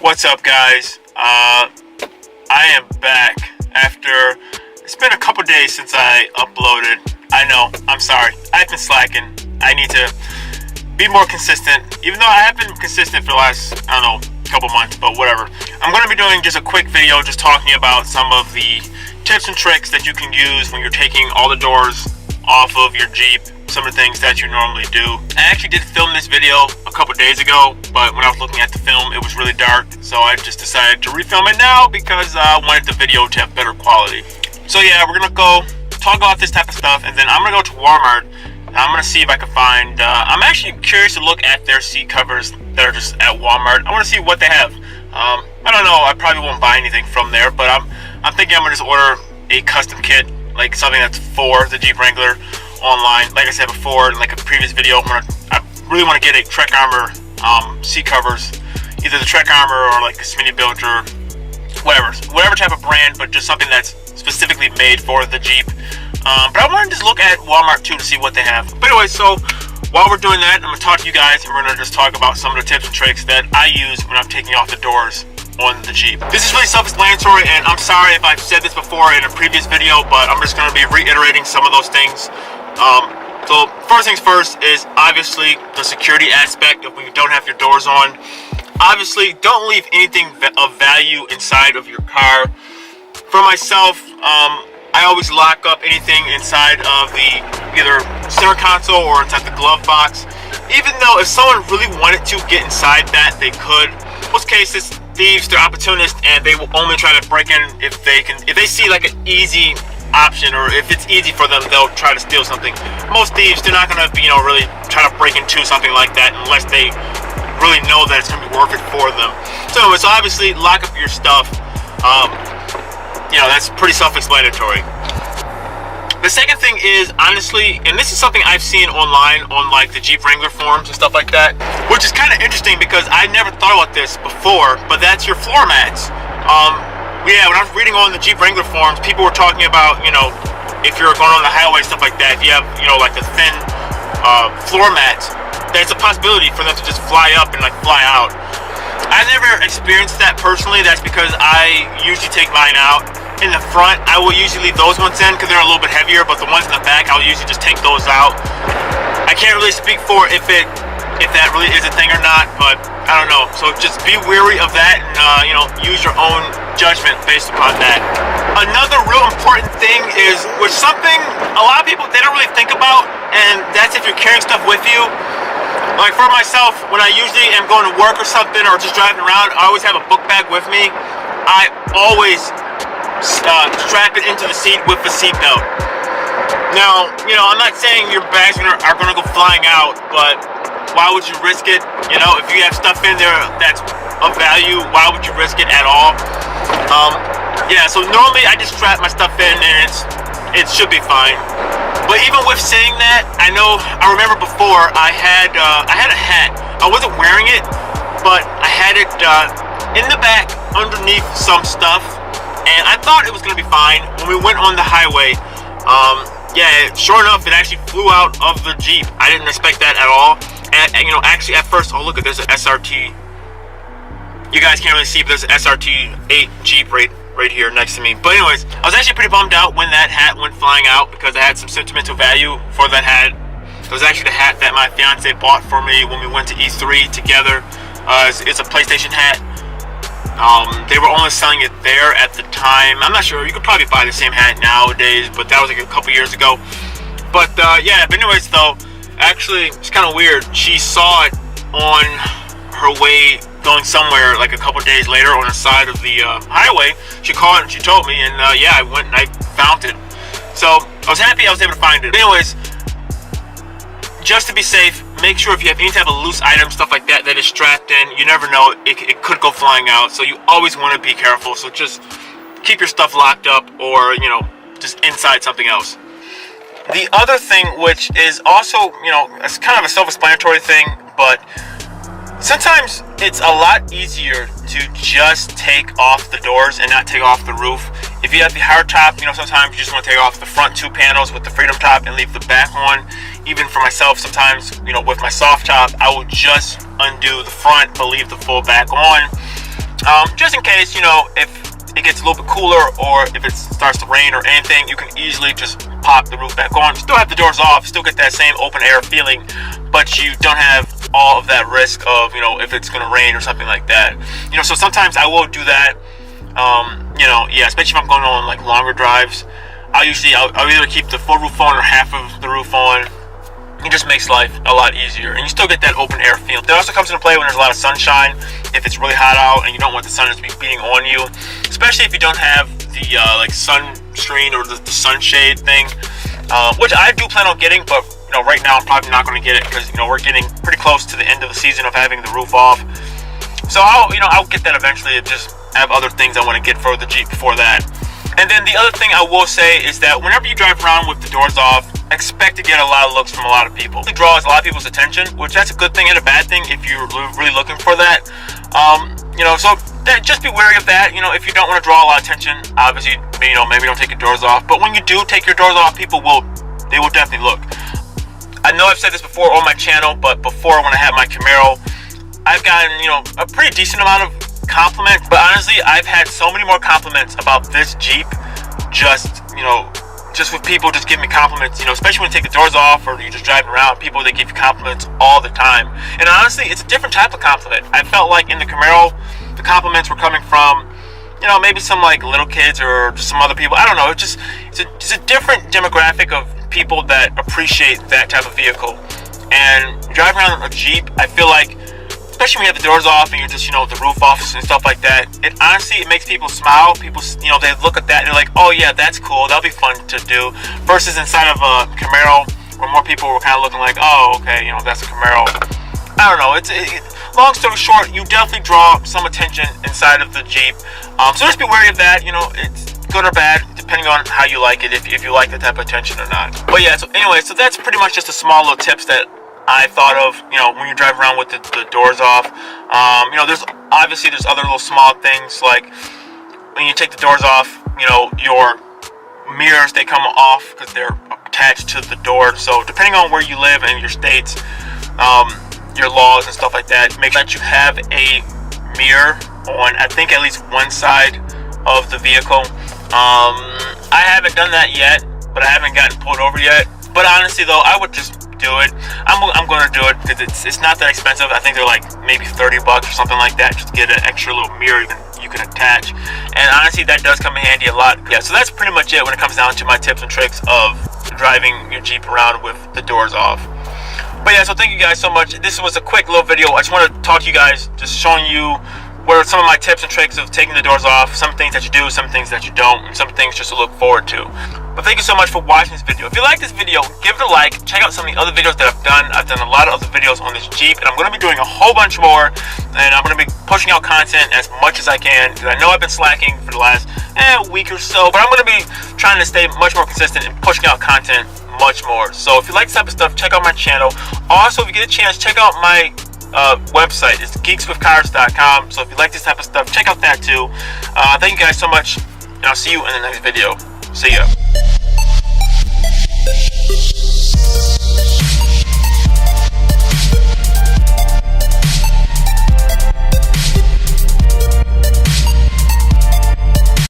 What's up, guys? I am back after it's been a couple days since I uploaded. I know, I'm sorry. I've been slacking. I need to be more consistent, even though I have been consistent for the last, I don't know, couple months, but whatever. I'm going to be doing just a quick video just talking about some of the tips and tricks that you can use when you're taking all the doors off of your Jeep, some of the things that you normally do. I actually did film this video a couple days ago, but when I was looking at the film, it was really dark, so I just decided to refilm it now because I wanted the video to have better quality. So yeah, we're gonna go talk about this type of stuff, and then I'm gonna go to Walmart. I'm gonna see if I can find, I'm actually curious to look at their seat covers that are just at Walmart. I wanna see what they have. I don't know, I probably won't buy anything from there, but I'm thinking I'm gonna just order a custom kit, like something that's for the Jeep Wrangler online. Like I said before, in like a previous video, I really want to get a Trek Armor seat covers, either the Trek Armor or like a Smitty built or whatever type of brand, but just something that's specifically made for the Jeep. But I want to just look at Walmart too to see what they have. But anyway, so while we're doing that, I'm going to talk to you guys, and we're going to just talk about some of the tips and tricks that I use when I'm taking off the doors on the Jeep. This is really self-explanatory, and I'm sorry if I've said this before in a previous video, but I'm just going to be reiterating some of those things. So first things first is obviously the security aspect of when you don't have your doors on. Obviously, don't leave anything of value inside of your car. For myself, I always lock up anything inside of the either center console or inside the glove box. Even though if someone really wanted to get inside that, they could. Most cases, thieves, they're opportunists, and they will only try to break in if they see like an easy option, or if it's easy for them, they'll try to steal something. Most thieves, they're not gonna, really try to break into something like that unless they really know that it's gonna be worth it for them. So obviously lock up your stuff. That's pretty self-explanatory. The second thing is, honestly, and this is something I've seen online on like the Jeep Wrangler forums and stuff like that, which is kind of interesting because I never thought about this before, but that's your floor mats. Yeah, when I was reading on the Jeep Wrangler forums, people were talking about, if you're going on the highway, stuff like that, if you have, like the thin floor mats, there's a possibility for them to just fly up and like fly out. I never experienced that personally. That's because I usually take mine out. In the front, I will usually leave those ones in because they're a little bit heavier, but the ones in the back, I'll usually just take those out. I can't really speak for if that really is a thing or not, but I don't know. So just be wary of that, and use your own judgment based upon that. Another real important thing is, which something a lot of people, they don't really think about, and that's if you're carrying stuff with you. Like for myself, when I usually am going to work or something, or just driving around, I always have a book bag with me. I always strap it into the seat with the seat belt. Now, I'm not saying your bags are going to go flying out, but why would you risk it? If you have stuff in there that's of value, why would you risk it at all? Yeah, so normally I just strap my stuff in, and it should be fine. But even with saying that, I remember before I had a hat. I wasn't wearing it, but I had it in the back underneath some stuff, and I thought it was gonna be fine. When we went on the highway, yeah, sure enough, it actually flew out of the Jeep. I didn't expect that at all. And actually at first, oh look, there's an SRT. You guys can't really see, but there's an SRT 8 Jeep right here next to me. But anyways, I was actually pretty bummed out when that hat went flying out because I had some sentimental value for that hat. It was actually the hat that my fiance bought for me when we went to E3 together. It's a PlayStation hat. They were only selling it there at the time. I'm not sure, you could probably buy the same hat nowadays, but that was like a couple years ago. But yeah, but anyways though, actually it's kind of weird. She saw it on her way going somewhere like a couple days later on the side of the highway. She called and she told me, and yeah, I went and I found it. So I was happy I was able to find it. But anyways, just to be safe, make sure if you have any type of loose item, stuff like that, that is strapped in, you never know, it could go flying out. So you always want to be careful. So just keep your stuff locked up, or just inside something else. The other thing, which is also, it's kind of a self-explanatory thing, but sometimes it's a lot easier to just take off the doors and not take off the roof. If you have the hard top, sometimes you just want to take off the front two panels with the Freedom top and leave the back one. Even for myself, sometimes, with my soft top, I will just undo the front but leave the full back on. just in case, you know, if it gets a little bit cooler or if it starts to rain or anything, you can easily just pop the roof back on. You still have the doors off, still get that same open air feeling, but you don't have all of that risk of, you know, if it's gonna rain or something like that. You know, so sometimes I will do that. You know, yeah, especially if I'm going on like longer drives. I'll either keep the full roof on or half of the roof on. It just makes life a lot easier, and you still get that open air feel. That also comes into play when there's a lot of sunshine. If it's really hot out and you don't want the sun to be beating on you, especially if you don't have the like sun screen or the sunshade thing, which I do plan on getting, but you know, right now I'm probably not going to get it because, you know, we're getting pretty close to the end of the season of having the roof off. So I'll get that eventually. Just have other things I want to get for the Jeep before that. And then the other thing I will say is that whenever you drive around with the doors off, expect to get a lot of looks from a lot of people. It draws a lot of people's attention, which that's a good thing and a bad thing if you're really looking for that. You know, so just be wary of that. You know, if you don't want to draw a lot of attention, obviously, you know, maybe don't take your doors off. But when you do take your doors off, people will definitely look. I know I've said this before on my channel, but before, when I had my Camaro, I've gotten, you know, a pretty decent amount of compliments. But honestly, I've had so many more compliments about this Jeep, just with people just giving me compliments, you know, especially when you take the doors off or you're just driving around, people, they give you compliments all the time. And honestly, it's a different type of compliment. I felt like in the Camaro, the compliments were coming from, you know, maybe some like little kids or just some other people. I don't know. It's a different demographic of people that appreciate that type of vehicle. And driving around a Jeep, I feel like, especially when you have the doors off and you're just, you know, the roof off and stuff like that, it honestly, it makes people smile. People, you know, they look at that and they're like, oh yeah, that's cool, that'll be fun to do. Versus inside of a Camaro, where more people were kind of looking like, oh, okay, you know, that's a Camaro. I don't know. Long story short, you definitely draw some attention inside of the Jeep. So just be wary of that. You know, it's good or bad depending on how you like it, if you like the type of attention or not. But yeah, so anyway, so that's pretty much just a small little tips that I thought of, you know, when you drive around with the doors off. You know, there's other little small things, like when you take the doors off, you know, your mirrors, they come off because they're attached to the door. So depending on where you live and your states, your laws and stuff like that, make sure that you have a mirror on, I think, at least one side of the vehicle. I haven't done that yet, but I haven't gotten pulled over yet. But honestly though, I would just do it. I'm going to do it because it's not that expensive. I think they're like maybe $30 or something like that, just to get an extra little mirror you can attach. And honestly, that does come in handy a lot. Yeah, so that's pretty much it when it comes down to my tips and tricks of driving your Jeep around with the doors off. But yeah, so thank you guys so much. This was a quick little video. I just want to talk to you guys, just showing you what are some of my tips and tricks of taking the doors off, some things that you do, some things that you don't, and some things just to look forward to. But thank you so much for watching this video. If you like this video, give it a like. Check out some of the other videos that I've done. I've done a lot of other videos on this Jeep, and I'm going to be doing a whole bunch more, and I'm going to be pushing out content as much as I can, because I know I've been slacking for the last week or so, but I'm going to be trying to stay much more consistent and pushing out content much more. So if you like this type of stuff, check out my channel. Also, if you get a chance, check out my website. It's geekswithcars.com. So if you like this type of stuff, check out that too. Thank you guys so much, and I'll see you in the next video. See ya.